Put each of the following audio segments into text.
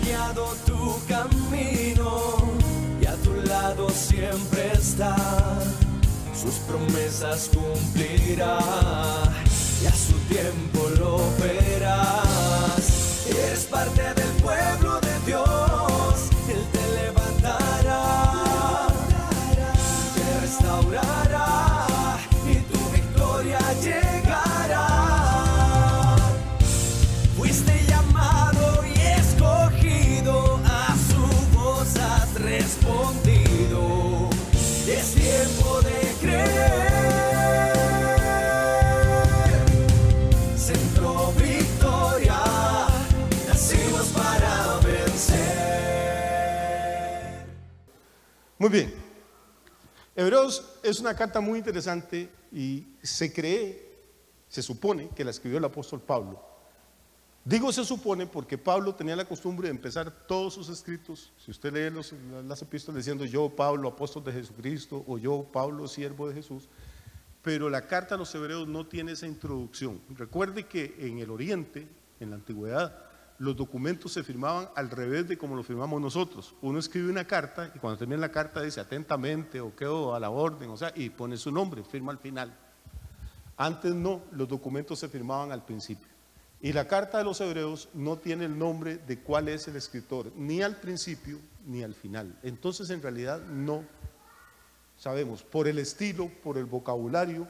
guiado tu camino y a tu lado siempre está. Sus promesas cumplirá y a su tiempo lo verás. Eres parte del pueblo de Dios, Él te levantará, te restaurará y tu victoria llegará. Fuiste llamado y escogido, a su voz has respondido. Es tiempo de creer. Centro Victoria, nacimos para vencer. Muy bien. Hebreos es una carta muy interesante y se supone que la escribió el apóstol Pablo. Digo se supone porque Pablo tenía la costumbre de empezar todos sus escritos, si usted lee las epístolas, diciendo yo, Pablo, apóstol de Jesucristo, o yo, Pablo, siervo de Jesús, pero la carta a los hebreos no tiene esa introducción. Recuerde que en el Oriente, en la antigüedad, los documentos se firmaban al revés de como lo firmamos nosotros. Uno escribe una carta y cuando termina la carta dice atentamente o quedo a la orden, o sea, y pone su nombre, firma al final. Antes no, los documentos se firmaban al principio. Y la carta de los hebreos no tiene el nombre de cuál es el escritor, ni al principio ni al final. Entonces en realidad no sabemos, por el estilo, por el vocabulario,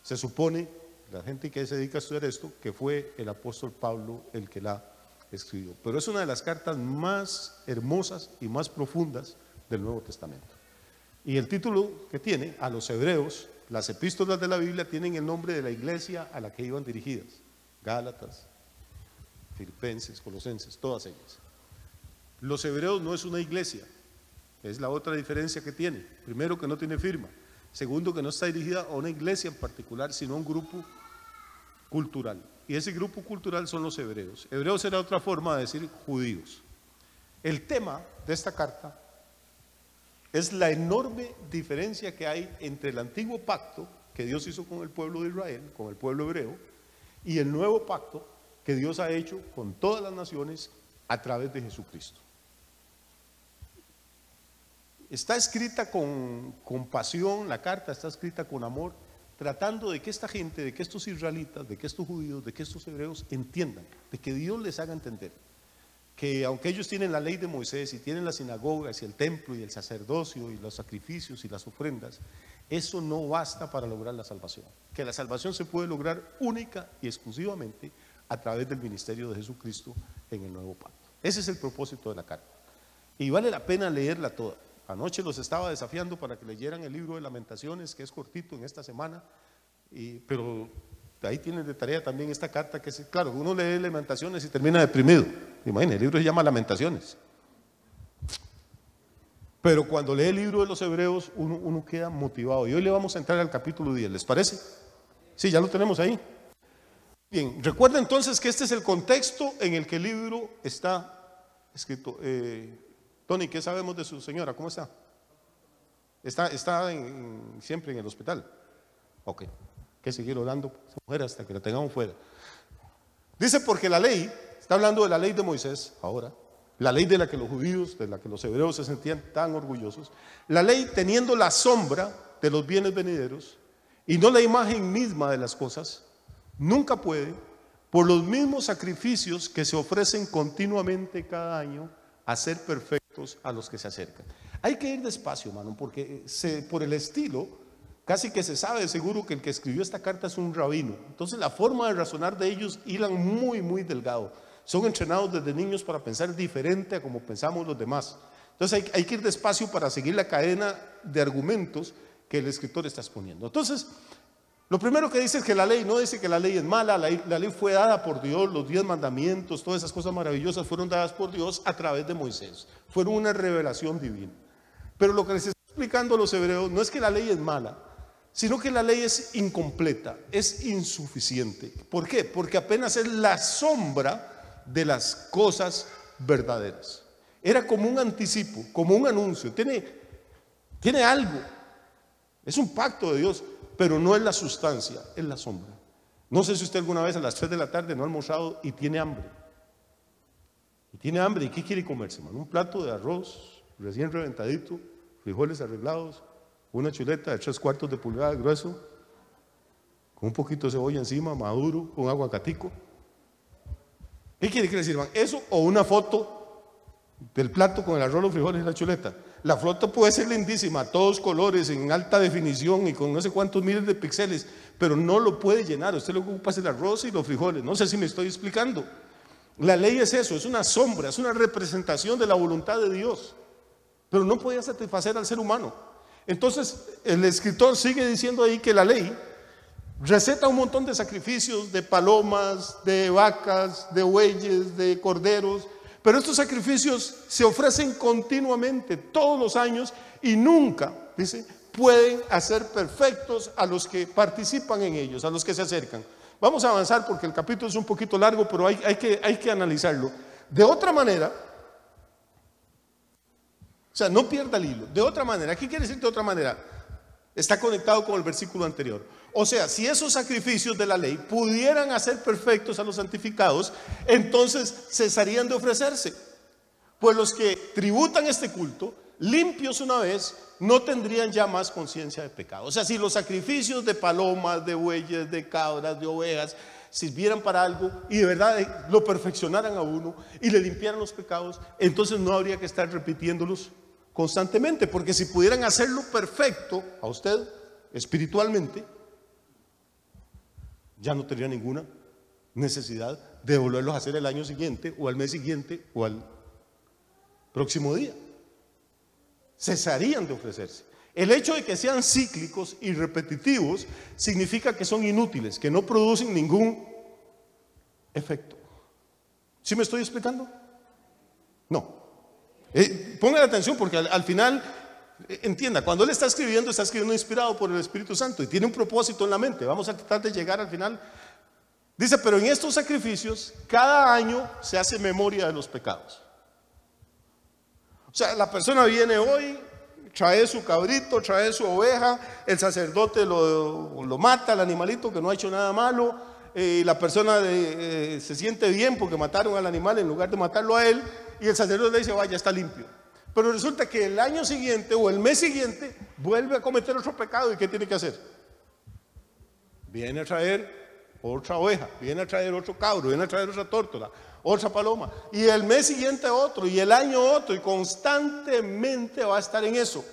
se supone, la gente que se dedica a estudiar esto, que fue el apóstol Pablo el que la escribió. Pero es una de las cartas más hermosas y más profundas del Nuevo Testamento. Y el título que tiene, a los hebreos, las epístolas de la Biblia tienen el nombre de la iglesia a la que iban dirigidas. Gálatas, Filipenses, Colosenses, todas ellas. Los hebreos no es una iglesia, es la otra diferencia que tiene. Primero, que no tiene firma. Segundo, que no está dirigida a una iglesia en particular, sino a un grupo cultural. Y ese grupo cultural son los hebreos. Hebreos era otra forma de decir judíos. El tema de esta carta es la enorme diferencia que hay entre el antiguo pacto que Dios hizo con el pueblo de Israel, con el pueblo hebreo, y el nuevo pacto que Dios ha hecho con todas las naciones a través de Jesucristo. Está escrita con pasión, la carta está escrita con amor, tratando de que esta gente, de que estos israelitas, de que estos judíos, de que estos hebreos entiendan, de que Dios les haga entender que aunque ellos tienen la ley de Moisés y tienen las sinagogas y el templo y el sacerdocio y los sacrificios y las ofrendas, eso no basta para lograr la salvación. Que la salvación se puede lograr única y exclusivamente a través del ministerio de Jesucristo en el nuevo pacto. Ese es el propósito de la carta. Y vale la pena leerla toda. Anoche los estaba desafiando para que leyeran el libro de Lamentaciones, que es cortito en esta semana, pero ahí tienen de tarea también esta carta, que es, claro, uno lee Lamentaciones y termina deprimido. Imagínense, el libro se llama Lamentaciones. Pero cuando lee el libro de los hebreos, uno queda motivado. Y hoy le vamos a entrar al capítulo 10, ¿les parece? Sí, ya lo tenemos ahí. Bien, recuerda entonces que este es el contexto en el que el libro está escrito. Tony, ¿qué sabemos de su señora? ¿Cómo está? Está siempre en el hospital. Ok, hay que seguir orando por esa mujer hasta que la tengamos fuera. Dice, porque la ley, está hablando de la ley de Moisés ahora, la ley de la que los judíos, de la que los hebreos se sentían tan orgullosos, la ley teniendo la sombra de los bienes venideros y no la imagen misma de las cosas, nunca puede, por los mismos sacrificios que se ofrecen continuamente cada año, hacer perfectos a los que se acercan. Hay que ir despacio, hermano, porque por el estilo, casi que se sabe de seguro que el que escribió esta carta es un rabino. Entonces la forma de razonar de ellos hilan muy, muy delgado. Son entrenados desde niños para pensar diferente a como pensamos los demás. Entonces hay que ir despacio para seguir la cadena de argumentos que el escritor está exponiendo. Entonces, lo primero que dice es que la ley, no dice que la ley es mala, la ley fue dada por Dios, los 10 mandamientos, todas esas cosas maravillosas fueron dadas por Dios a través de Moisés. Fueron una revelación divina. Pero lo que les está explicando a los hebreos no es que la ley es mala, sino que la ley es incompleta, es insuficiente. ¿Por qué? Porque apenas es la sombra de las cosas verdaderas. Era como un anticipo, como un anuncio. Tiene algo. Es un pacto de Dios, pero no es la sustancia, es la sombra. No sé si usted alguna vez a las 3 de la tarde no ha almorzado y tiene hambre. tiene hambre, ¿y qué quiere comerse, hermano? Un plato de arroz recién reventadito, frijoles arreglados, una chuleta de 3/4 de pulgada grueso, con un poquito de cebolla encima, maduro, con aguacatico. ¿Qué quiere que le sirvan? ¿Eso o una foto del plato con el arroz, los frijoles y la chuleta? La foto puede ser lindísima, a todos colores, en alta definición y con no sé cuántos miles de píxeles, pero no lo puede llenar. Usted lo que ocupa es el arroz y los frijoles. No sé si me estoy explicando. La ley es eso, es una sombra, es una representación de la voluntad de Dios, pero no podía satisfacer al ser humano. Entonces el escritor sigue diciendo ahí que la ley receta un montón de sacrificios, de palomas, de vacas, de bueyes, de corderos, pero estos sacrificios se ofrecen continuamente, todos los años, y nunca, dice, pueden hacer perfectos a los que participan en ellos, a los que se acercan. Vamos a avanzar porque el capítulo es un poquito largo, pero hay que analizarlo. De otra manera, o sea, no pierda el hilo. De otra manera, ¿qué quiere decir de otra manera? Está conectado con el versículo anterior. O sea, si esos sacrificios de la ley pudieran hacer perfectos a los santificados, entonces cesarían de ofrecerse. Pues los que tributan este culto, limpios una vez, no tendrían ya más conciencia de pecado. O sea, si los sacrificios de palomas, de bueyes, de cabras, de ovejas sirvieran para algo y de verdad lo perfeccionaran a uno y le limpiaran los pecados, entonces no habría que estar repitiéndolos constantemente, porque si pudieran hacerlo perfecto a usted espiritualmente, ya no tendría ninguna necesidad de volverlos a hacer el año siguiente o al mes siguiente o al próximo día. Cesarían de ofrecerse. El hecho de que sean cíclicos y repetitivos significa que son inútiles, que no producen ningún efecto. ¿Sí me estoy explicando? No. Pongan atención porque al final, entienda, cuando él está escribiendo inspirado por el Espíritu Santo y tiene un propósito en la mente. Vamos a tratar de llegar al final. Dice, pero en estos sacrificios cada año se hace memoria de los pecados. O sea, la persona viene hoy, trae su cabrito, trae su oveja, el sacerdote lo mata, el animalito que no ha hecho nada malo, la persona se siente bien porque mataron al animal en lugar de matarlo a él, y el sacerdote le dice, vaya, está limpio. Pero resulta que el año siguiente o el mes siguiente vuelve a cometer otro pecado. ¿Y qué tiene que hacer? Viene a traer otra oveja, viene a traer otro cabro, viene a traer otra tórtola, otra paloma, y el mes siguiente otro, y el año otro, y constantemente va a estar en eso.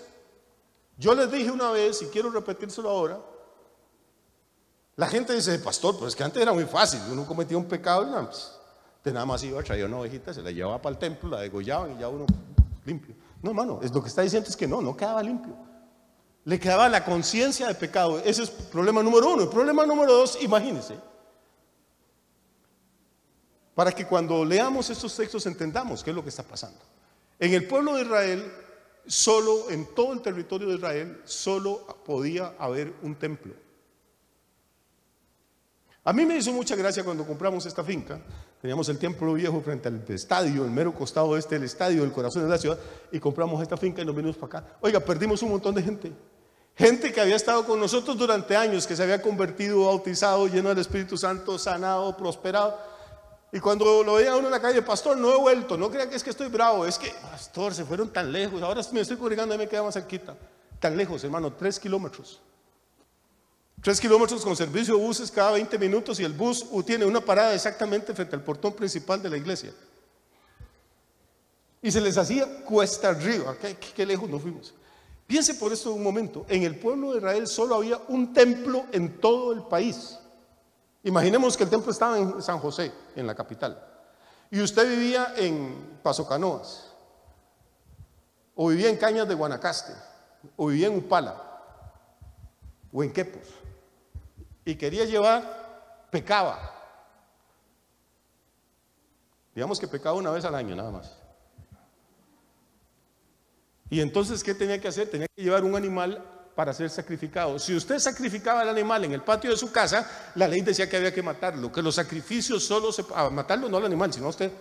Yo les dije una vez, y quiero repetírselo ahora, la gente dice, pastor, pero es que antes era muy fácil, uno cometía un pecado y nada más iba a traer una ovejita, se la llevaba para el templo, la degollaban y ya uno limpio. No, hermano, lo que está diciendo es que no quedaba limpio. Le quedaba la conciencia de pecado. Ese es problema número uno. El problema número dos, imagínense, para que cuando leamos estos textos entendamos qué es lo que está pasando. En el pueblo de Israel, solo en todo el territorio de Israel, solo podía haber un templo. A mí me hizo mucha gracia cuando compramos esta finca. Teníamos el templo viejo frente al estadio, el mero costado del estadio, el corazón de la ciudad, y compramos esta finca y nos vinimos para acá. Oiga, perdimos un montón de gente. Gente que había estado con nosotros durante años, que se había convertido, bautizado, lleno del Espíritu Santo, sanado, prosperado. Y cuando lo veía uno en la calle, pastor, no he vuelto, no crea que es que estoy bravo, es que, pastor, se fueron tan lejos, ahora me estoy congregando y me queda más cerquita. Tan lejos, hermano, 3 kilómetros. 3 kilómetros con servicio de buses cada 20 minutos y el bus tiene una parada exactamente frente al portón principal de la iglesia. Y se les hacía cuesta arriba. ¿Qué lejos nos fuimos? Piense por esto un momento. En el pueblo de Israel solo había un templo en todo el país. Imaginemos que el templo estaba en San José, en la capital, y usted vivía en Paso Canoas, o vivía en Cañas de Guanacaste, o vivía en Upala, o en Quepos, y quería llevar, pecaba. Digamos que pecaba una vez al año nada más. Y entonces, ¿qué tenía que hacer? Tenía que llevar un animal para ser sacrificado. Si usted sacrificaba al animal en el patio de su casa, la ley decía que había que matarlo, que los sacrificios solo matarlo no al animal, sino a usted,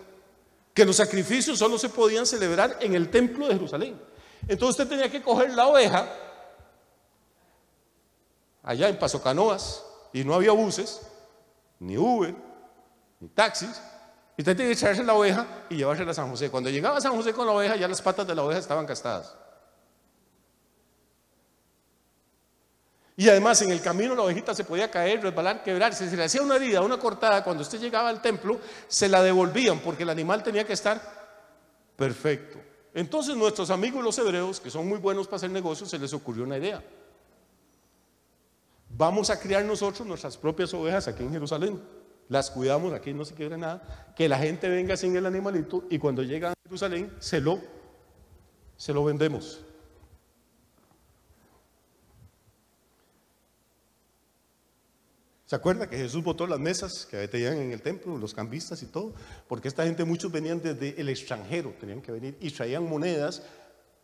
que los sacrificios solo se podían celebrar en el templo de Jerusalén. Entonces usted tenía que coger la oveja allá en Paso Canoas, y no había buses, ni Uber, ni taxis. Y usted tiene que echarse la oveja y llevársela a San José. Cuando llegaba a San José con la oveja, ya las patas de la oveja estaban gastadas. Y además en el camino la ovejita se podía caer, resbalar, quebrarse. Si se le hacía una herida, una cortada, cuando usted llegaba al templo, se la devolvían porque el animal tenía que estar perfecto. Entonces nuestros amigos los hebreos, que son muy buenos para hacer negocios, se les ocurrió una idea. Vamos a criar nosotros nuestras propias ovejas aquí en Jerusalén. Las cuidamos, aquí no se quiebra nada. Que la gente venga sin el animalito y cuando llega a Jerusalén se lo vendemos. ¿Se acuerda que Jesús botó las mesas que tenían en el templo, los cambistas y todo? Porque esta gente, muchos venían desde el extranjero, tenían que venir y traían monedas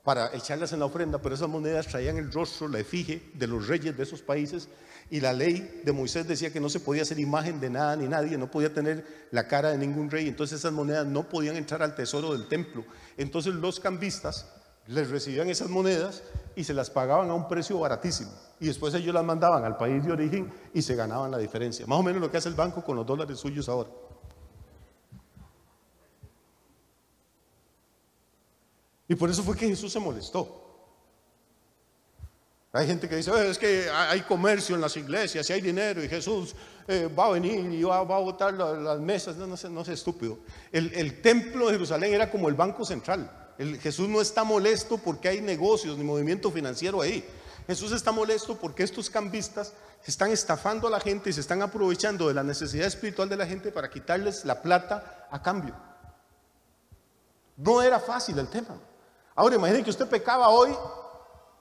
para echarlas en la ofrenda, pero esas monedas traían el rostro, la efigie de los reyes de esos países, y la ley de Moisés decía que no se podía hacer imagen de nada ni nadie, no podía tener la cara de ningún rey, entonces esas monedas no podían entrar al tesoro del templo. Entonces los cambistas les recibían esas monedas y se las pagaban a un precio baratísimo, y después ellos las mandaban al país de origen y se ganaban la diferencia, más o menos lo que hace el banco con los dólares suyos ahora. Y por eso fue que Jesús se molestó. Hay gente que dice, es que hay comercio en las iglesias y hay dinero y Jesús va a venir y va a botar las mesas. No sé, estúpido. El templo de Jerusalén era como el banco central. Jesús no está molesto porque hay negocios ni movimiento financiero ahí. Jesús está molesto porque estos cambistas están estafando a la gente y se están aprovechando de la necesidad espiritual de la gente para quitarles la plata a cambio. No era fácil el tema. Ahora imaginen que usted pecaba hoy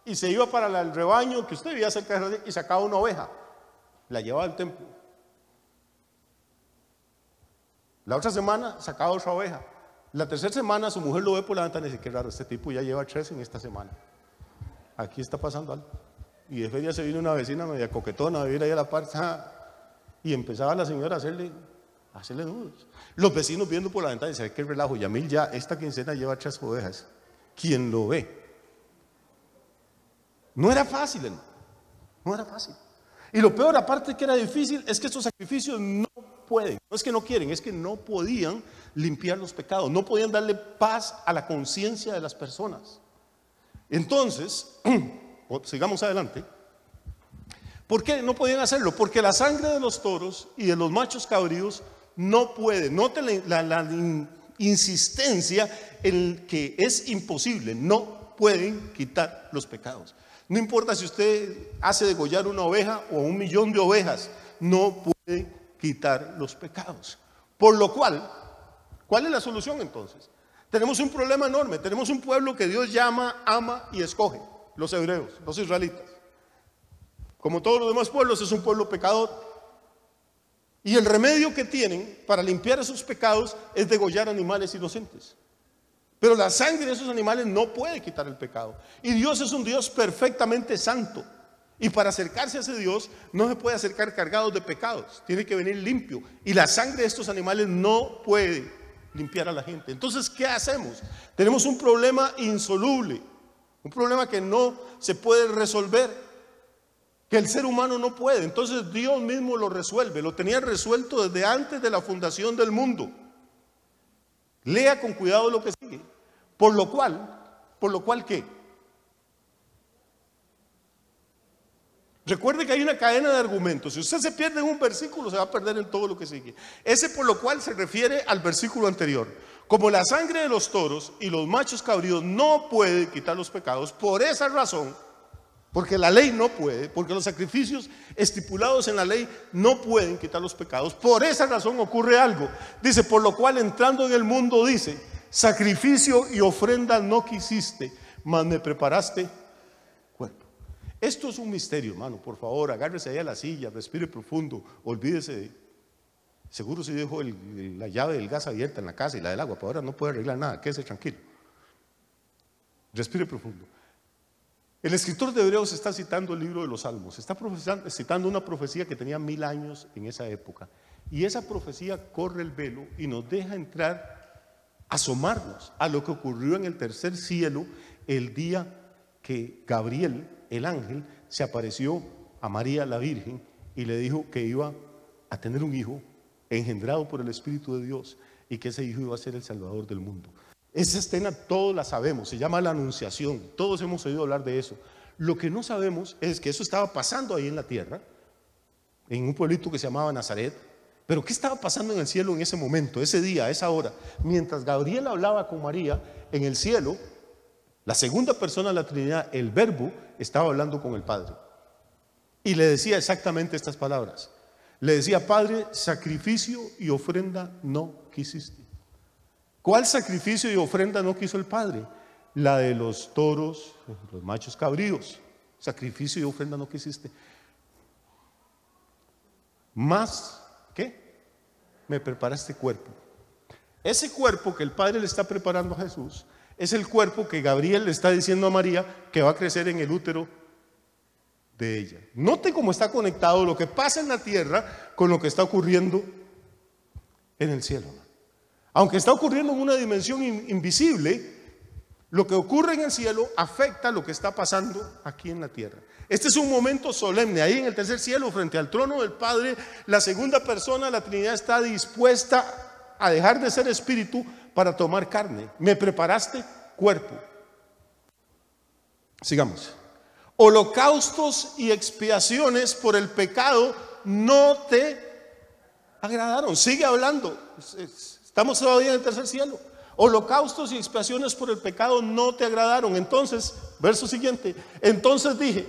y se iba para el rebaño que usted vivía cerca de Jerusalén y sacaba una oveja, la llevaba al templo. La otra semana sacaba otra oveja. La tercera semana su mujer lo ve por la ventana y dice, qué raro, este tipo ya lleva 3 en esta semana. Aquí está pasando algo. Y después ya se vino una vecina media coquetona a vivir ahí a la par, y empezaba la señora a hacerle nudos. Los vecinos viendo por la ventana y dicen, qué relajo, Yamil ya esta quincena lleva 3 ovejas. ¿Quién lo ve? No era fácil, hermano. No era fácil. Y lo peor, aparte que era difícil, es que estos sacrificios no pueden, no es que no quieren, es que no podían limpiar los pecados, no podían darle paz a la conciencia de las personas. Entonces, sigamos adelante. ¿Por qué no podían hacerlo? Porque la sangre de los toros y de los machos cabríos no puede. Note la insistencia en que es imposible, no pueden quitar los pecados. No importa si usted hace degollar una oveja o 1.000.000 de ovejas, no puede quitar los pecados. Por lo cual, ¿cuál es la solución entonces? Tenemos un problema enorme, tenemos un pueblo que Dios llama, ama y escoge, los hebreos, los israelitas. Como todos los demás pueblos, es un pueblo pecador. Y el remedio que tienen para limpiar esos pecados es degollar animales inocentes. Pero la sangre de esos animales no puede quitar el pecado. Y Dios es un Dios perfectamente santo. Y para acercarse a ese Dios no se puede acercar cargados de pecados. Tiene que venir limpio. Y la sangre de estos animales no puede limpiar a la gente. Entonces, ¿qué hacemos? Tenemos un problema insoluble. Un problema que no se puede resolver. Que el ser humano no puede. Entonces Dios mismo lo resuelve. Lo tenía resuelto desde antes de la fundación del mundo. Lea con cuidado lo que sigue. Por lo cual, ¿qué? Recuerde que hay una cadena de argumentos. Si usted se pierde en un versículo, se va a perder en todo lo que sigue. Ese por lo cual se refiere al versículo anterior. Como la sangre de los toros y los machos cabríos no puede quitar los pecados, por esa razón, porque la ley no puede, porque los sacrificios estipulados en la ley no pueden quitar los pecados, por esa razón ocurre algo. Dice, por lo cual entrando en el mundo, dice, sacrificio y ofrenda no quisiste, mas me preparaste cuerpo. Esto es un misterio, hermano, por favor, agárrese ahí a la silla, respire profundo, olvídese. Seguro si dejó la llave del gas abierta en la casa y la del agua, pero ahora no puede arreglar nada, quédese tranquilo. Respire profundo. El escritor de Hebreos está citando el libro de los Salmos, está citando una profecía que tenía 1000 años en esa época. Y esa profecía corre el velo y nos deja entrar, asomarnos a lo que ocurrió en el tercer cielo el día que Gabriel, el ángel, se apareció a María la Virgen y le dijo que iba a tener un hijo engendrado por el Espíritu de Dios y y que ese hijo iba a ser el Salvador del mundo. Esa escena todos la sabemos, se llama la Anunciación, todos hemos oído hablar de eso. Lo que no sabemos es que eso estaba pasando ahí en la tierra, en un pueblito que se llamaba Nazaret. Pero ¿qué estaba pasando en el cielo en ese momento, ese día, a esa hora? Mientras Gabriel hablaba con María, en el cielo, la segunda persona de la Trinidad, el Verbo, estaba hablando con el Padre. Y le decía exactamente estas palabras. Le decía: Padre, sacrificio y ofrenda no quisiste. ¿Cuál sacrificio y ofrenda no quiso el Padre? La de los toros, los machos cabríos. Sacrificio y ofrenda no quisiste. Más, ¿qué? Me preparaste cuerpo. Ese cuerpo que el Padre le está preparando a Jesús es el cuerpo que Gabriel le está diciendo a María que va a crecer en el útero de ella. Note cómo está conectado lo que pasa en la tierra con lo que está ocurriendo en el cielo. Aunque está ocurriendo en una dimensión invisible, lo que ocurre en el cielo afecta lo que está pasando aquí en la tierra. Este es un momento solemne. Ahí en el tercer cielo, frente al trono del Padre, la segunda persona de la Trinidad está dispuesta a dejar de ser espíritu para tomar carne. Me preparaste cuerpo. Sigamos. Holocaustos y expiaciones por el pecado no te agradaron. Sigue hablando. Estamos todavía en el tercer cielo. Holocaustos y expiaciones por el pecado no te agradaron. Entonces, verso siguiente. Entonces dije,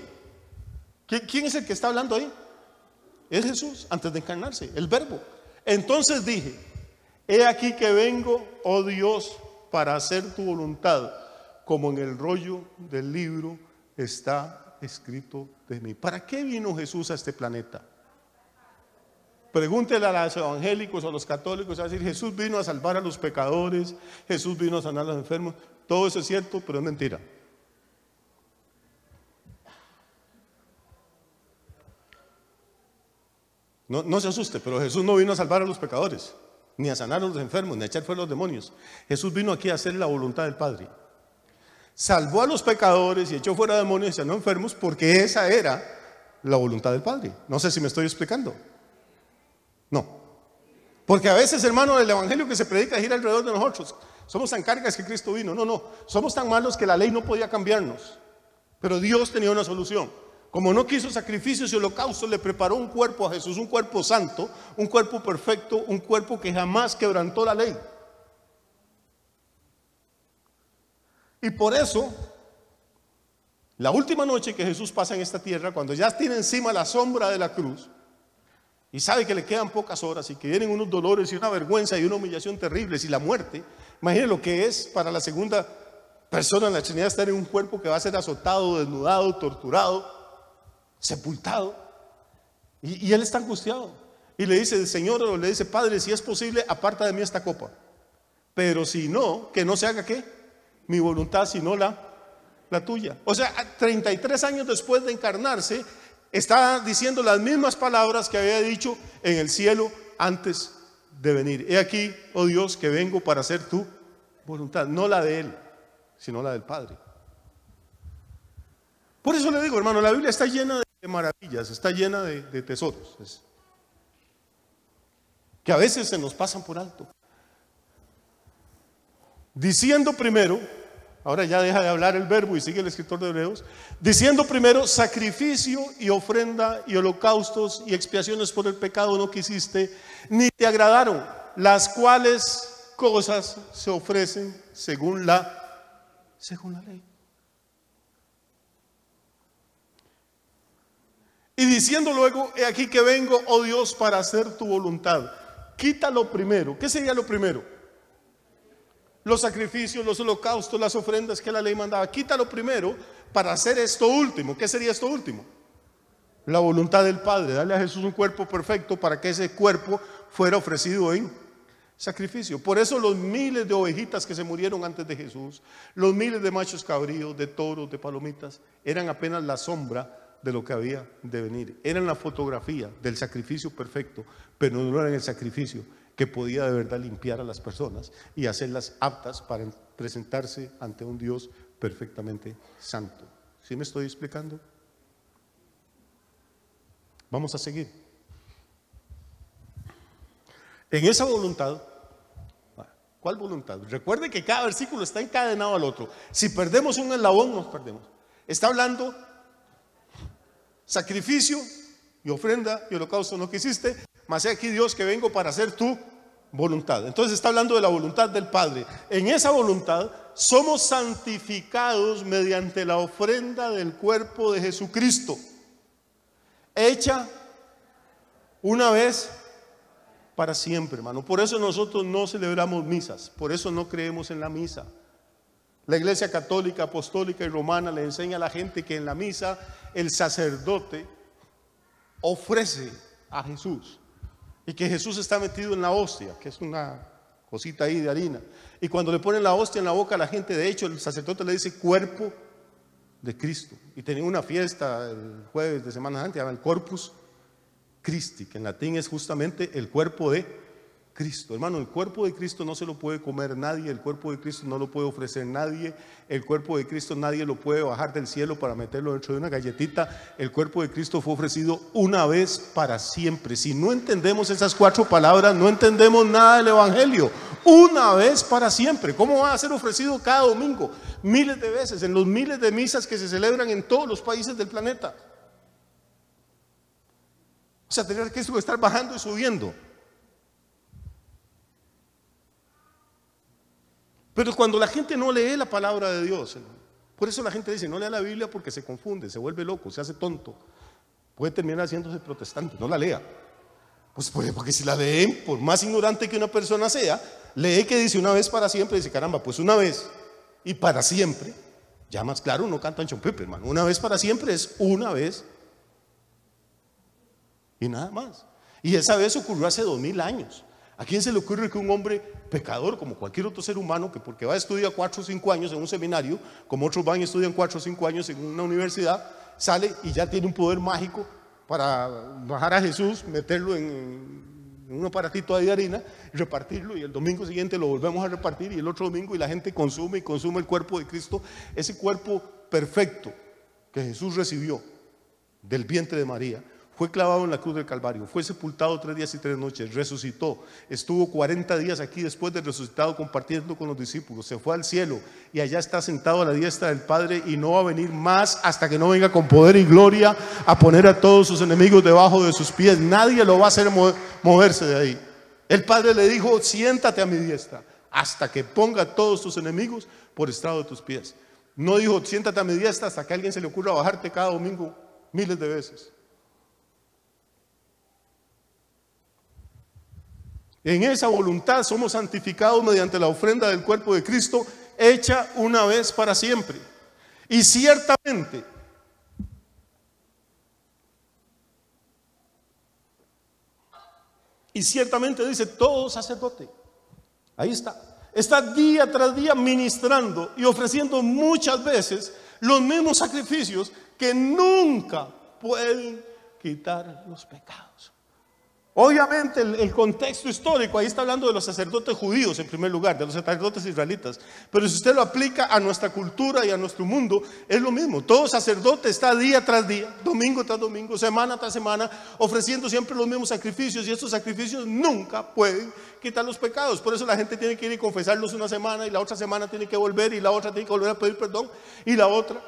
¿quién es el que está hablando ahí? Es Jesús, antes de encarnarse, el Verbo. Entonces dije: he aquí que vengo, oh Dios, para hacer tu voluntad, como en el rollo del libro está escrito de mí. ¿Para qué vino Jesús a este planeta? Pregúntele a los evangélicos o a los católicos, a decir: Jesús vino a salvar a los pecadores, Jesús vino a sanar a los enfermos. Todo eso es cierto, pero es mentira. No se asuste, pero Jesús no vino a salvar a los pecadores, ni a sanar a los enfermos, ni a echar fuera a los demonios. Jesús vino aquí a hacer la voluntad del Padre. Salvó a los pecadores y echó fuera demonios y sanó enfermos, porque esa era la voluntad del Padre. No sé si me estoy explicando. No. Porque a veces, hermano, el evangelio que se predica gira alrededor de nosotros. Somos tan cargas que Cristo vino. No. Somos tan malos que la ley no podía cambiarnos. Pero Dios tenía una solución. Como no quiso sacrificios y holocaustos, le preparó un cuerpo a Jesús, un cuerpo santo, un cuerpo perfecto, un cuerpo que jamás quebrantó la ley. Y por eso, la última noche que Jesús pasa en esta tierra, cuando ya tiene encima la sombra de la cruz, y sabe que le quedan pocas horas y que vienen unos dolores y una vergüenza y una humillación terribles y la muerte, imagine lo que es para la segunda persona en la Trinidad estar en un cuerpo que va a ser azotado, desnudado, torturado, sepultado, y él está angustiado y le dice: Señor, o le dice: Padre, si es posible, aparta de mí esta copa, pero si no, que no se haga ¿qué? Mi voluntad, sino la tuya. O sea, 33 años después de encarnarse, está diciendo las mismas palabras que había dicho en el cielo antes de venir. He aquí, oh Dios, que vengo para hacer tu voluntad, no la de él, sino la del Padre. Por eso le digo, hermano, la Biblia está llena de maravillas, está llena de tesoros que a veces se nos pasan por alto. Diciendo primero, ahora ya deja de hablar el Verbo y sigue el escritor de Hebreos, diciendo primero: sacrificio y ofrenda y holocaustos y expiaciones por el pecado no quisiste, ni te agradaron, las cuales cosas se ofrecen según la ley. Y diciendo luego: he aquí que vengo, oh Dios, para hacer tu voluntad. Quita lo primero. ¿Qué sería lo primero? Los sacrificios, los holocaustos, las ofrendas que la ley mandaba. Quita lo primero para hacer esto último. ¿Qué sería esto último? La voluntad del Padre. Darle a Jesús un cuerpo perfecto para que ese cuerpo fuera ofrecido en sacrificio. Por eso los miles de ovejitas que se murieron antes de Jesús, los miles de machos cabríos, de toros, de palomitas, eran apenas la sombra de lo que había de venir. Eran la fotografía del sacrificio perfecto, pero no eran el sacrificio que podía de verdad limpiar a las personas y hacerlas aptas para presentarse ante un Dios perfectamente santo. ¿Sí me estoy explicando? Vamos a seguir. En esa voluntad, ¿Cuál voluntad? Recuerde que cada versículo está encadenado al otro. Si perdemos un eslabón, nos perdemos. Está hablando sacrificio y ofrenda y holocausto no quisiste, mas he aquí Dios que vengo para hacer tu voluntad. Entonces está hablando de la voluntad del Padre. En esa voluntad somos santificados mediante la ofrenda del cuerpo de Jesucristo, hecha una vez para siempre, hermano. Por eso nosotros no celebramos misas, por eso no creemos en la misa. La Iglesia Católica, Apostólica y Romana le enseña a la gente que en la misa el sacerdote ofrece a Jesús y que Jesús está metido en la hostia, que es una cosita ahí de harina, y cuando le ponen la hostia en la boca a la gente, de hecho el sacerdote le dice cuerpo de Cristo. Y tenía una fiesta el jueves de Semana Santa, se llama el Corpus Christi, que en latín es justamente el cuerpo de Cristo. Hermano, el cuerpo de Cristo no se lo puede comer nadie, el cuerpo de Cristo no lo puede ofrecer nadie, el cuerpo de Cristo nadie lo puede bajar del cielo para meterlo dentro de una galletita. El cuerpo de Cristo fue ofrecido una vez para siempre. Si no entendemos esas 4 palabras, no entendemos nada del Evangelio. Una vez para siempre. ¿Cómo va a ser ofrecido cada domingo? Miles de veces, en los miles de misas que se celebran en todos los países del planeta. O sea, tener que estar bajando y subiendo. Pero cuando la gente no lee la palabra de Dios, por eso la gente dice, no lea la Biblia porque se confunde, se vuelve loco, se hace tonto, puede terminar haciéndose protestante, no la lea. Pues porque si la leen, por más ignorante que una persona sea, lee que dice una vez para siempre, dice caramba, pues una vez y para siempre, ya más claro, no cantan chompepe, hermano, una vez para siempre es una vez y nada más. Y esa vez ocurrió hace 2000 años. ¿A quién se le ocurre que un hombre pecador, como cualquier otro ser humano, que porque va a estudiar 4 o 5 años en un seminario, como otros van y estudian 4 o 5 años en una universidad, sale y ya tiene un poder mágico para bajar a Jesús, meterlo en un aparatito de harina, repartirlo, y el domingo siguiente lo volvemos a repartir, y el otro domingo, y la gente consume y consume el cuerpo de Cristo, ese cuerpo perfecto que Jesús recibió del vientre de María? Fue clavado en la cruz del Calvario, fue sepultado 3 días y 3 noches, resucitó, estuvo 40 días aquí después de resucitado compartiendo con los discípulos, se fue al cielo y allá está sentado a la diestra del Padre, y no va a venir más hasta que no venga con poder y gloria a poner a todos sus enemigos debajo de sus pies. Nadie lo va a hacer moverse de ahí. El Padre le dijo, siéntate a mi diestra hasta que ponga a todos tus enemigos por estrado de tus pies. No dijo, siéntate a mi diestra hasta que a alguien se le ocurra bajarte cada domingo miles de veces. En esa voluntad somos santificados mediante la ofrenda del cuerpo de Cristo, hecha una vez para siempre. Y ciertamente, dice todo sacerdote, ahí está día tras día ministrando y ofreciendo muchas veces los mismos sacrificios que nunca pueden quitar los pecados. Obviamente el contexto histórico, ahí está hablando de los sacerdotes judíos en primer lugar, de los sacerdotes israelitas, pero si usted lo aplica a nuestra cultura y a nuestro mundo, es lo mismo. Todo sacerdote está día tras día, domingo tras domingo, semana tras semana, ofreciendo siempre los mismos sacrificios, y estos sacrificios nunca pueden quitar los pecados. Por eso la gente tiene que ir y confesarlos una semana, y la otra semana tiene que volver, y la otra tiene que volver a pedir perdón, y la otra.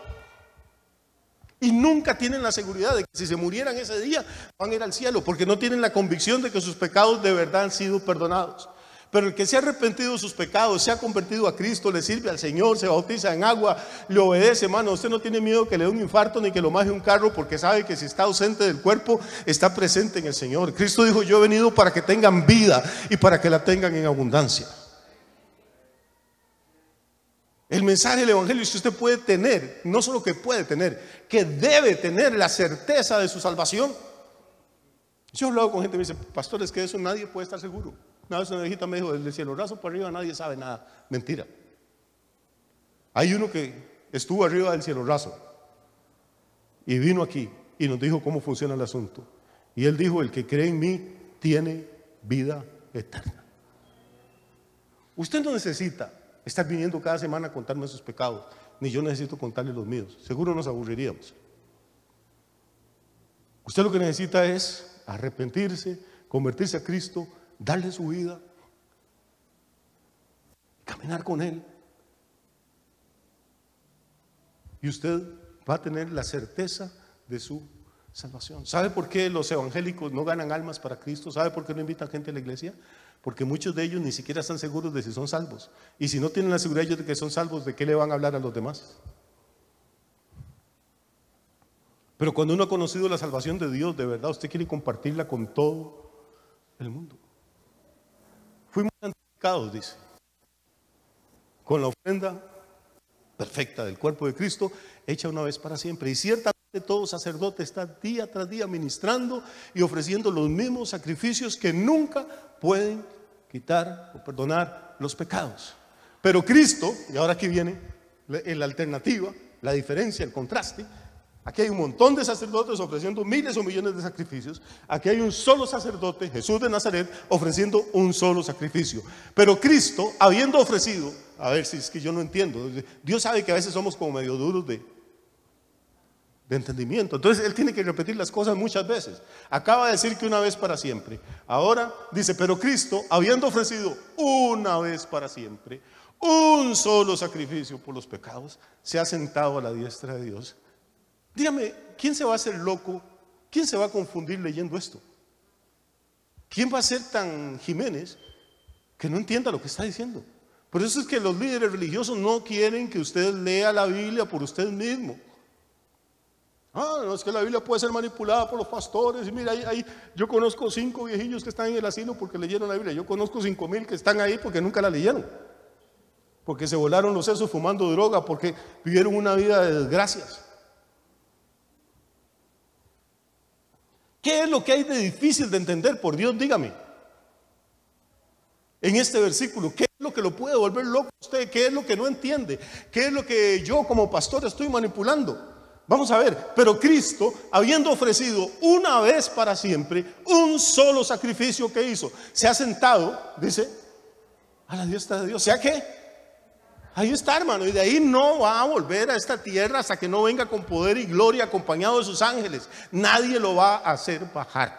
Y nunca tienen la seguridad de que si se murieran ese día van a ir al cielo, porque no tienen la convicción de que sus pecados de verdad han sido perdonados. Pero el que se ha arrepentido de sus pecados, se ha convertido a Cristo, le sirve al Señor, se bautiza en agua, le obedece, hermano, usted no tiene miedo que le dé un infarto ni que lo maje un carro, porque sabe que si está ausente del cuerpo, está presente en el Señor. Cristo dijo, yo he venido para que tengan vida y para que la tengan en abundancia. El mensaje del Evangelio es que usted puede tener, no solo que puede tener, que debe tener la certeza de su salvación. Yo he hablado con gente que me dice, pastor, es que eso nadie puede estar seguro. Una vez una viejita me dijo, desde el cielo raso para arriba nadie sabe nada. Mentira. Hay uno que estuvo arriba del cielo raso y vino aquí y nos dijo cómo funciona el asunto. Y él dijo, el que cree en mí tiene vida eterna. Usted no necesita estar viniendo cada semana a contarme sus pecados, ni yo necesito contarle los míos. Seguro nos aburriríamos. Usted lo que necesita es arrepentirse, convertirse a Cristo, darle su vida caminar con Él. Y usted va a tener la certeza de su salvación. ¿Sabe por qué los evangélicos no ganan almas para Cristo? ¿Sabe por qué no invitan gente a la iglesia? Porque muchos de ellos ni siquiera están seguros de si son salvos. Y si no tienen la seguridad ellos de que son salvos, ¿de qué le van a hablar a los demás? Pero cuando uno ha conocido la salvación de Dios, de verdad, usted quiere compartirla con todo el mundo. Fuimos santificados, dice, con la ofrenda perfecta del cuerpo de Cristo, hecha una vez para siempre. Y ciertamente todo sacerdote está día tras día ministrando y ofreciendo los mismos sacrificios que nunca pueden quitar o perdonar los pecados. Pero Cristo, y ahora aquí viene la alternativa, la diferencia, el contraste. Aquí hay un montón de sacerdotes ofreciendo miles o millones de sacrificios. Aquí hay un solo sacerdote, Jesús de Nazaret, ofreciendo un solo sacrificio. Pero Cristo, habiendo ofrecido, a ver si es que yo no entiendo, Dios sabe que a veces somos como medio duros de entendimiento. Entonces Él tiene que repetir las cosas muchas veces. Acaba de decir que una vez para siempre. Ahora dice, pero Cristo, habiendo ofrecido una vez para siempre un solo sacrificio por los pecados, se ha sentado a la diestra de Dios. Dígame, ¿quién se va a hacer loco? ¿Quién se va a confundir leyendo esto? ¿Quién va a ser tan Jiménez que no entienda lo que está diciendo? Por eso es que los líderes religiosos no quieren que usted lea la Biblia por usted mismo. No, es que la Biblia puede ser manipulada por los pastores. Y mira, ahí yo conozco 5 viejillos que están en el asilo porque leyeron la Biblia. Yo conozco 5,000 que están ahí porque nunca la leyeron. Porque se volaron los sesos fumando droga, porque vivieron una vida de desgracias. ¿Qué es lo que hay de difícil de entender? Por Dios, dígame. En este versículo, ¿qué es lo que lo puede volver loco a usted? ¿Qué es lo que no entiende? ¿Qué es lo que yo como pastor estoy manipulando? Vamos a ver, pero Cristo, habiendo ofrecido una vez para siempre un solo sacrificio que hizo, se ha sentado, dice, a la diestra de Dios. ¿Sea qué? Ahí está, hermano, y de ahí no va a volver a esta tierra hasta que no venga con poder y gloria acompañado de sus ángeles. Nadie lo va a hacer bajar.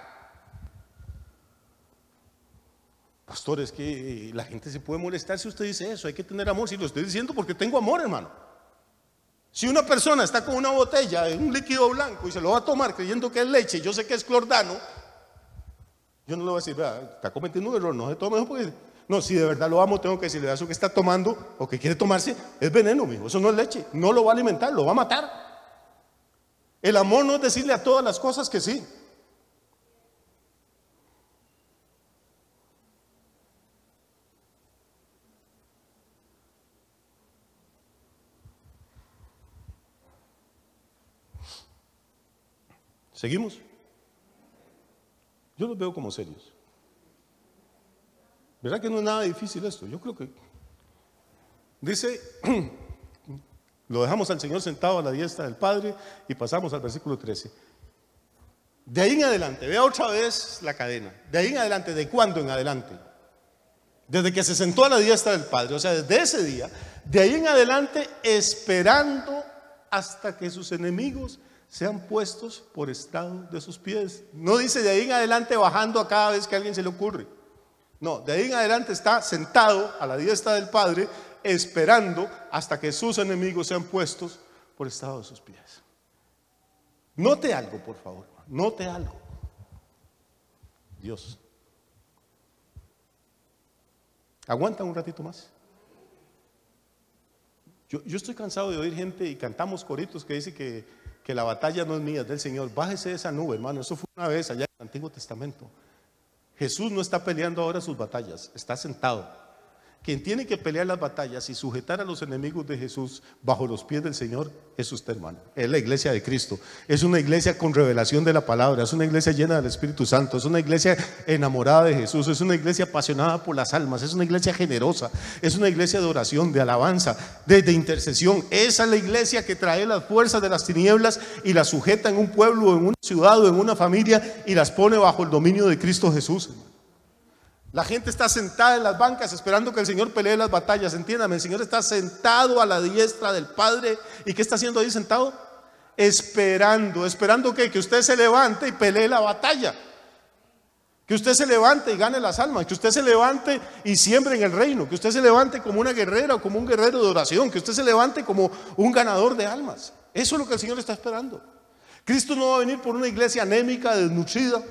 Pastor, es que la gente se puede molestar si usted dice eso. Hay que tener amor. Si lo estoy diciendo porque tengo amor, hermano. Si una persona está con una botella de un líquido blanco y se lo va a tomar creyendo que es leche, yo sé que es clordano, yo no le voy a decir, vea, está cometiendo un error, no se tome eso porque... No, si de verdad lo amo, tengo que decirle, eso que está tomando o que quiere tomarse es veneno, mijo. Eso no es leche, no lo va a alimentar, lo va a matar. El amor no es decirle a todas las cosas que sí. ¿Seguimos? Yo los veo como serios. ¿Verdad que no es nada difícil esto? Yo creo que dice, lo dejamos al Señor sentado a la diestra del Padre y pasamos al versículo 13. De ahí en adelante, vea otra vez la cadena. De ahí en adelante, ¿de cuándo en adelante? Desde que se sentó a la diestra del Padre, o sea, desde ese día, de ahí en adelante, esperando hasta que sus enemigos sean puestos por estrado de sus pies. No dice de ahí en adelante bajando a cada vez que a alguien se le ocurre. No, de ahí en adelante está sentado a la diestra del Padre, esperando hasta que sus enemigos sean puestos por estrado de sus pies. Note algo, por favor, note algo. Dios. ¿Aguanta un ratito más? Yo estoy cansado de oír gente y cantamos coritos que dice que la batalla no es mía, es del Señor. Bájese de esa nube, hermano. Eso fue una vez allá en el Antiguo Testamento. Jesús no está peleando ahora sus batallas, está sentado. Quien tiene que pelear las batallas y sujetar a los enemigos de Jesús bajo los pies del Señor es usted, hermano. Es la iglesia de Cristo. Es una iglesia con revelación de la palabra. Es una iglesia llena del Espíritu Santo. Es una iglesia enamorada de Jesús. Es una iglesia apasionada por las almas. Es una iglesia generosa. Es una iglesia de oración, de alabanza, de intercesión. Esa es la iglesia que trae las fuerzas de las tinieblas y las sujeta en un pueblo, en una ciudad o en una familia y las pone bajo el dominio de Cristo Jesús. La gente está sentada en las bancas esperando que el Señor pelee las batallas. Entiéndame, el Señor está sentado a la diestra del Padre. ¿Y qué está haciendo ahí sentado? Esperando que usted se levante y pelee la batalla. Que usted se levante y gane las almas, que usted se levante y siembre en el reino, que usted se levante como una guerrera o como un guerrero de oración, que usted se levante como un ganador de almas. Eso es lo que el Señor está esperando. Cristo no va a venir por una iglesia anémica, desnutrida.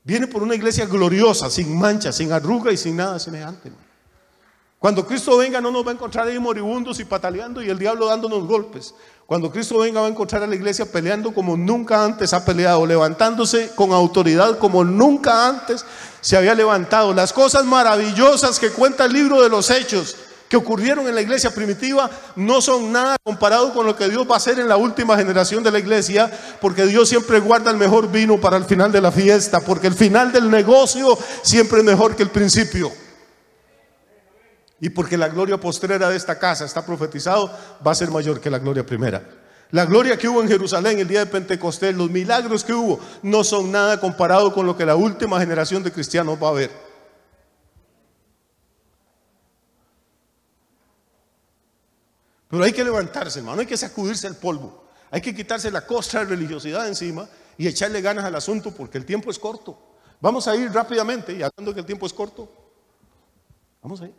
Viene por una iglesia gloriosa, sin mancha, sin arruga y sin nada semejante. Cuando Cristo venga no nos va a encontrar ahí moribundos y pataleando y el diablo dándonos golpes. Cuando Cristo venga va a encontrar a la iglesia peleando como nunca antes ha peleado, levantándose con autoridad como nunca antes se había levantado. Las cosas maravillosas que cuenta el libro de los Hechos que ocurrieron en la iglesia primitiva no son nada comparado con lo que Dios va a hacer en la última generación de la iglesia, porque Dios siempre guarda el mejor vino para el final de la fiesta, porque el final del negocio siempre es mejor que el principio. Y porque la gloria postrera de esta casa, está profetizado, va a ser mayor que la gloria primera. La gloria que hubo en Jerusalén el día de Pentecostés, los milagros que hubo, no son nada comparado con lo que la última generación de cristianos va a ver. Pero hay que levantarse, hermano, hay que sacudirse el polvo, hay que quitarse la costra de religiosidad encima y echarle ganas al asunto, porque el tiempo es corto. Vamos a ir rápidamente, y hablando que el tiempo es corto, vamos a ir.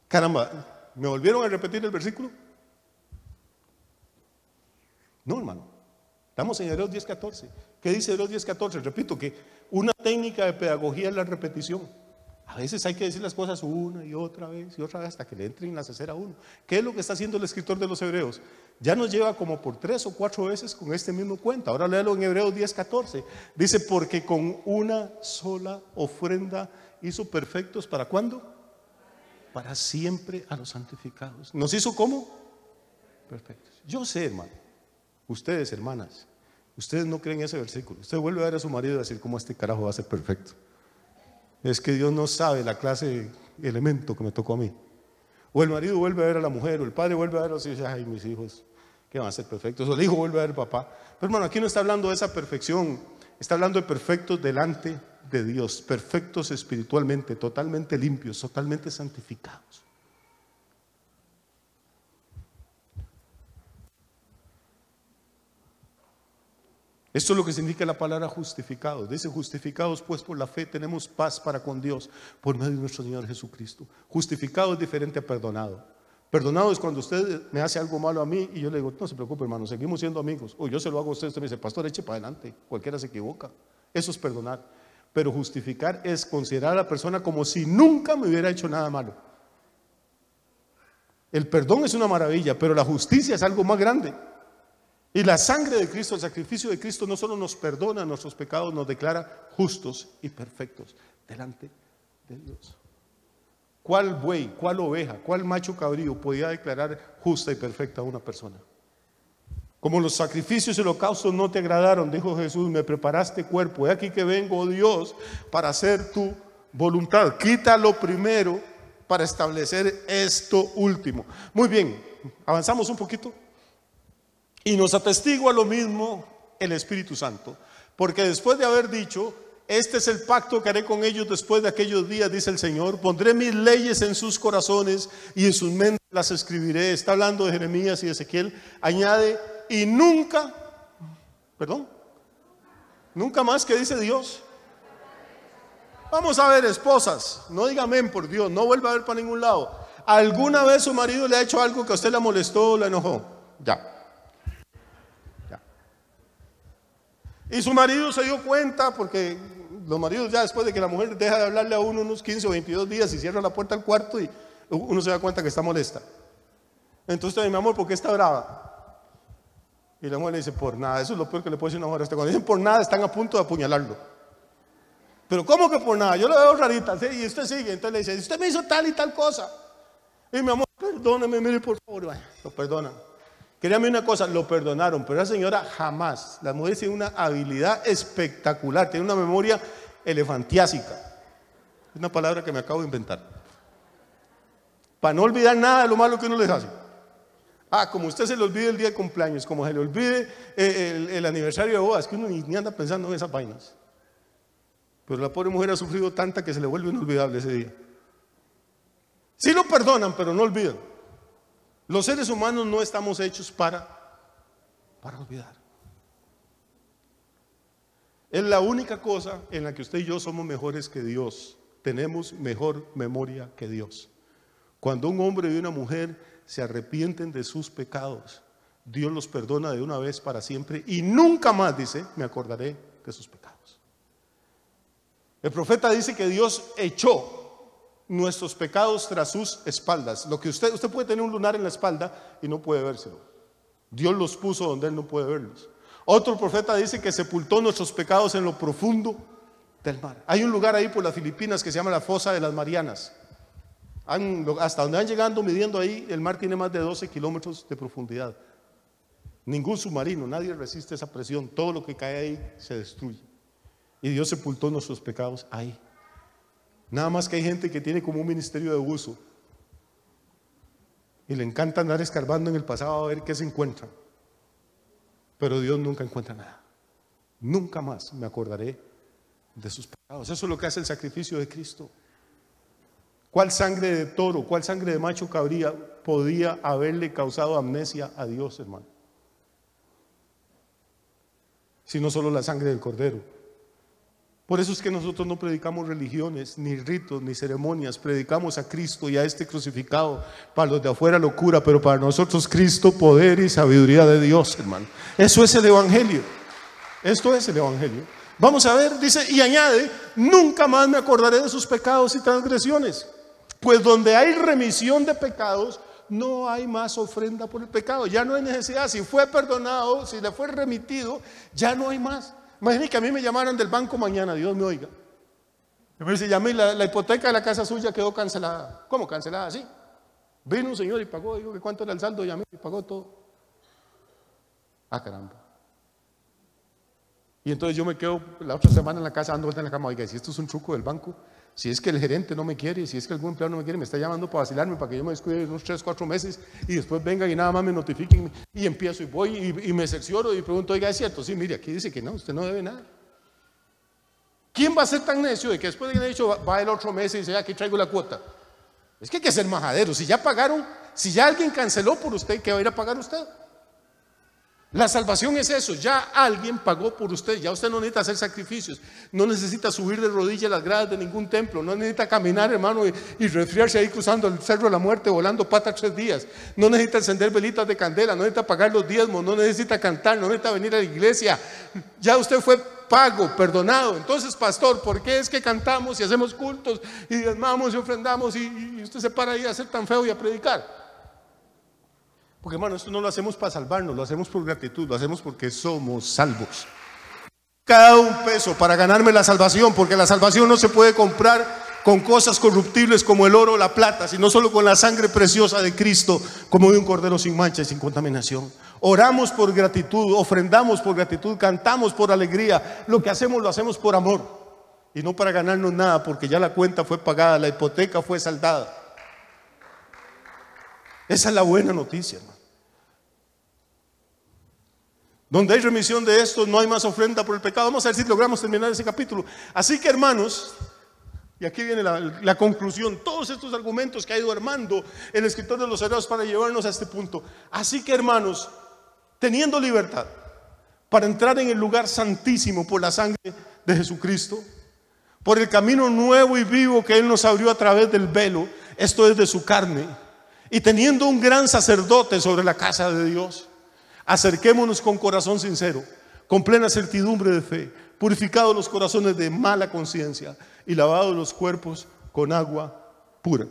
Caramba, ¿me volvieron a repetir el versículo? No, hermano. Estamos en Hebreos 10:14. ¿Qué dice Hebreos 10:14? Repito que una técnica de pedagogía es la repetición. A veces hay que decir las cosas una y otra vez hasta que le entren las ceras a uno. ¿Qué es lo que está haciendo el escritor de los Hebreos? Ya nos lleva como por 3 o 4 veces con este mismo cuento. Ahora léalo en Hebreos 10:14. Dice, porque con una sola ofrenda hizo perfectos, ¿para cuándo? Para siempre a los santificados. ¿Nos hizo cómo? Perfectos. Yo sé, hermano, ustedes, hermanas, ustedes no creen ese versículo. Usted vuelve a ver a su marido y decir, ¿cómo este carajo va a ser perfecto? Es que Dios no sabe la clase de elemento que me tocó a mí. O el marido vuelve a ver a la mujer, o el padre vuelve a ver a los hijos y dice, ay, mis hijos, ¿qué van a ser perfectos? O el hijo vuelve a ver al papá. Pero hermano, aquí no está hablando de esa perfección, está hablando de perfectos delante de Dios, perfectos espiritualmente, totalmente limpios, totalmente santificados. Esto es lo que significa la palabra justificados. Dice, justificados pues por la fe tenemos paz para con Dios por medio de nuestro Señor Jesucristo. Justificado es diferente a perdonado. Perdonado es cuando usted me hace algo malo a mí y yo le digo, no se preocupe, hermano, seguimos siendo amigos. O yo se lo hago a usted, usted me dice, pastor, eche para adelante, cualquiera se equivoca. Eso es perdonar. Pero justificar es considerar a la persona como si nunca me hubiera hecho nada malo. El perdón es una maravilla, pero la justicia es algo más grande. Y la sangre de Cristo, el sacrificio de Cristo, no solo nos perdona nuestros pecados, nos declara justos y perfectos delante de Dios. ¿Cuál buey, cuál oveja, cuál macho cabrío podía declarar justa y perfecta a una persona? Como los sacrificios y holocaustos no te agradaron, dijo Jesús, me preparaste cuerpo. He aquí que vengo, oh Dios, para hacer tu voluntad. Quita lo primero para establecer esto último. Muy bien, avanzamos un poquito. Y nos atestigua lo mismo el Espíritu Santo. Porque después de haber dicho, este es el pacto que haré con ellos después de aquellos días, dice el Señor, pondré mis leyes en sus corazones y en sus mentes las escribiré. Está hablando de Jeremías y Ezequiel. Añade, y nunca, nunca más, que dice Dios. Vamos a ver, esposas, no diga amén, por Dios, no vuelva a ver para ningún lado. ¿Alguna vez su marido le ha hecho algo que a usted le molestó o le enojó? Ya. Y su marido se dio cuenta, porque los maridos ya después de que la mujer deja de hablarle a uno unos 15 o 22 días y cierra la puerta al cuarto y uno se da cuenta que está molesta. Entonces mi amor, ¿por qué está brava? Y la mujer le dice, por nada. Eso es lo peor que le puede decir una mujer a usted. Cuando dicen por nada, están a punto de apuñalarlo. Pero ¿cómo que por nada? Yo lo veo rarita, ¿sí? Y usted sigue, entonces le dice, usted me hizo tal y tal cosa. Y mi amor, perdóname, mire por favor. Bueno, lo perdonan. Créame una cosa, lo perdonaron, pero la señora jamás. La mujer tiene una habilidad espectacular, tiene una memoria elefantiásica. Es una palabra que me acabo de inventar. Para no olvidar nada de lo malo que uno les hace. Como usted se le olvide el día de cumpleaños, como se le olvide el aniversario de bodas, que uno ni anda pensando en esas vainas. Pero la pobre mujer ha sufrido tanta que se le vuelve inolvidable ese día. Sí lo perdonan, pero no olvidan. Los seres humanos no estamos hechos para olvidar. Es la única cosa en la que usted y yo somos mejores que Dios. Tenemos mejor memoria que Dios. Cuando un hombre y una mujer se arrepienten de sus pecados, Dios los perdona de una vez para siempre y nunca más, dice, me acordaré de sus pecados. El profeta dice que Dios echó nuestros pecados tras sus espaldas. Lo que usted puede tener un lunar en la espalda y no puede vérselo. Dios los puso donde Él no puede verlos. Otro profeta dice que sepultó nuestros pecados en lo profundo del mar. Hay un lugar ahí por las Filipinas que se llama la Fosa de las Marianas. Hasta donde van llegando, midiendo ahí, el mar tiene más de 12 kilómetros de profundidad. Ningún submarino, nadie resiste esa presión. Todo lo que cae ahí se destruye. Y Dios sepultó nuestros pecados ahí. Nada más que hay gente que tiene como un ministerio de buzo y le encanta andar escarbando en el pasado a ver qué se encuentra. Pero Dios nunca encuentra nada. Nunca más me acordaré de sus pecados. Eso es lo que hace el sacrificio de Cristo. ¿Cuál sangre de toro, cuál sangre de macho cabría podía haberle causado amnesia a Dios, hermano? Si no solo la sangre del cordero. Por eso es que nosotros no predicamos religiones, ni ritos, ni ceremonias. Predicamos a Cristo y a este crucificado. Para los de afuera locura, pero para nosotros Cristo, poder y sabiduría de Dios, hermano. Eso es el Evangelio. Esto es el Evangelio. Vamos a ver, dice, y añade, nunca más me acordaré de sus pecados y transgresiones. Pues donde hay remisión de pecados, no hay más ofrenda por el pecado. Ya no hay necesidad. Si fue perdonado, si le fue remitido, ya no hay más. Imagínate que a mí me llamaran del banco mañana, Dios me oiga. Me dice, llamé, la hipoteca de la casa suya quedó cancelada. ¿Cómo cancelada? Sí. Vino un señor y pagó, digo que cuánto era el saldo, llamé y pagó todo. Ah, caramba. Y entonces yo me quedo la otra semana en la casa dando vuelta en la cama. Oiga, si esto es un truco del banco, si es que el gerente no me quiere, si es que algún empleado no me quiere, me está llamando para vacilarme, para que yo me descuide unos 3, 4 meses y después vengan y nada más me notifiquen y empiezo y voy y me cercioro y pregunto, oiga, ¿es cierto? Sí, mire, aquí dice que no, usted no debe nada. ¿Quién va a ser tan necio de que después de que le he dicho va el otro mes y dice, aquí traigo la cuota? Es que hay que ser majadero. Si ya pagaron, si ya alguien canceló por usted, ¿qué va a ir a pagar usted? La salvación es eso, ya alguien pagó por usted, ya usted no necesita hacer sacrificios, no necesita subir de rodillas las gradas de ningún templo, no necesita caminar, hermano, y resfriarse ahí cruzando el cerro de la muerte, volando pata 3 días, no necesita encender velitas de candela, no necesita pagar los diezmos, no necesita cantar, no necesita venir a la iglesia, ya usted fue pago, perdonado. Entonces, pastor, ¿por qué es que cantamos y hacemos cultos y diezmamos y ofrendamos y usted se para ahí a ser tan feo y a predicar? Porque, hermano, esto no lo hacemos para salvarnos, lo hacemos por gratitud, lo hacemos porque somos salvos. Cada un peso para ganarme la salvación, porque la salvación no se puede comprar con cosas corruptibles como el oro o la plata, sino solo con la sangre preciosa de Cristo, como de un cordero sin mancha y sin contaminación. Oramos por gratitud, ofrendamos por gratitud, cantamos por alegría. Lo que hacemos lo hacemos por amor y no para ganarnos nada, porque ya la cuenta fue pagada, la hipoteca fue saldada. Esa es la buena noticia, hermano. Donde hay remisión de esto, no hay más ofrenda por el pecado. Vamos a ver si logramos terminar ese capítulo. Así que, hermanos, y aquí viene la conclusión, todos estos argumentos que ha ido armando el escritor de los Hebreos para llevarnos a este punto. Así que, hermanos, teniendo libertad para entrar en el lugar santísimo por la sangre de Jesucristo, por el camino nuevo y vivo que Él nos abrió a través del velo, esto es de su carne, y teniendo un gran sacerdote sobre la casa de Dios, acerquémonos con corazón sincero, con plena certidumbre de fe, purificados los corazones de mala conciencia y lavados los cuerpos con agua pura.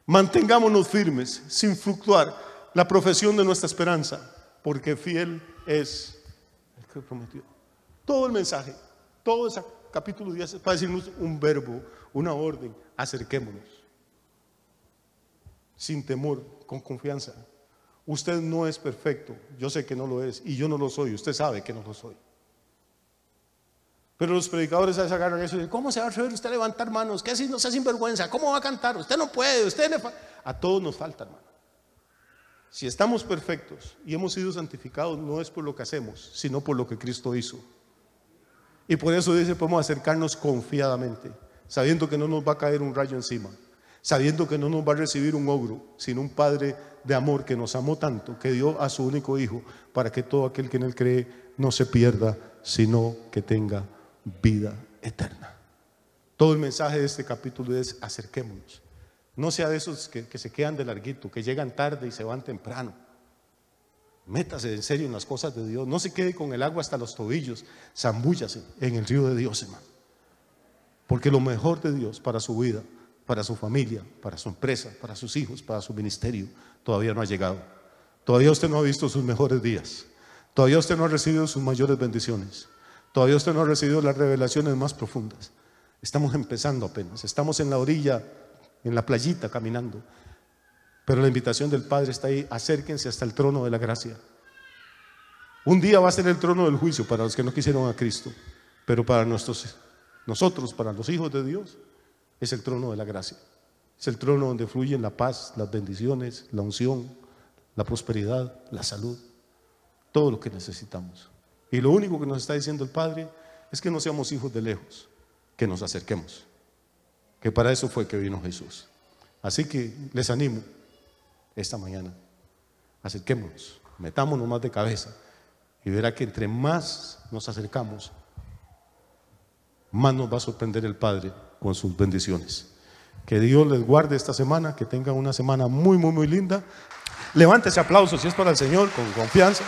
Mantengámonos firmes, sin fluctuar, la profesión de nuestra esperanza, porque fiel es el que prometió. Todo el mensaje, todo ese capítulo 10 es para decirnos un verbo, una orden: acerquémonos, sin temor, con confianza. Usted no es perfecto, yo sé que no lo es, y yo no lo soy, usted sabe que no lo soy. Pero los predicadores a veces agarran eso y dicen, ¿cómo se va a atrever usted a levantar manos? ¿Qué si no sea sinvergüenza? ¿Cómo va a cantar? Usted no puede, usted le falta. A todos nos falta, hermano. Si estamos perfectos y hemos sido santificados, no es por lo que hacemos, sino por lo que Cristo hizo. Y por eso dice, podemos acercarnos confiadamente, sabiendo que no nos va a caer un rayo encima, sabiendo que no nos va a recibir un ogro, sino un Padre de amor que nos amó tanto, que dio a su único Hijo, para que todo aquel que en Él cree no se pierda, sino que tenga vida eterna. Todo el mensaje de este capítulo es: acerquémonos. No sea de esos que se quedan de larguito, que llegan tarde y se van temprano. Métase en serio en las cosas de Dios. No se quede con el agua hasta los tobillos. Zambúllase en el río de Dios, hermano. Porque lo mejor de Dios para su vida, para su familia, para su empresa, para sus hijos, para su ministerio, todavía no ha llegado. Todavía usted no ha visto sus mejores días. Todavía usted no ha recibido sus mayores bendiciones. Todavía usted no ha recibido las revelaciones más profundas. Estamos empezando apenas. Estamos en la orilla, en la playita caminando. Pero la invitación del Padre está ahí: acérquense hasta el trono de la gracia. Un día va a ser el trono del juicio para los que no quisieron a Cristo, pero para nosotros, para los hijos de Dios, es el trono de la gracia. Es el trono donde fluyen la paz, las bendiciones, la unción, la prosperidad, la salud, todo lo que necesitamos. Y lo único que nos está diciendo el Padre es que no seamos hijos de lejos, que nos acerquemos, que para eso fue que vino Jesús. Así que les animo esta mañana: acerquémonos, metámonos más de cabeza, y verá que entre más nos acercamos, más nos va a sorprender el Padre con sus bendiciones. Que Dios les guarde esta semana, que tengan una semana muy, muy, muy linda. Levántese aplausos si es para el Señor, con confianza.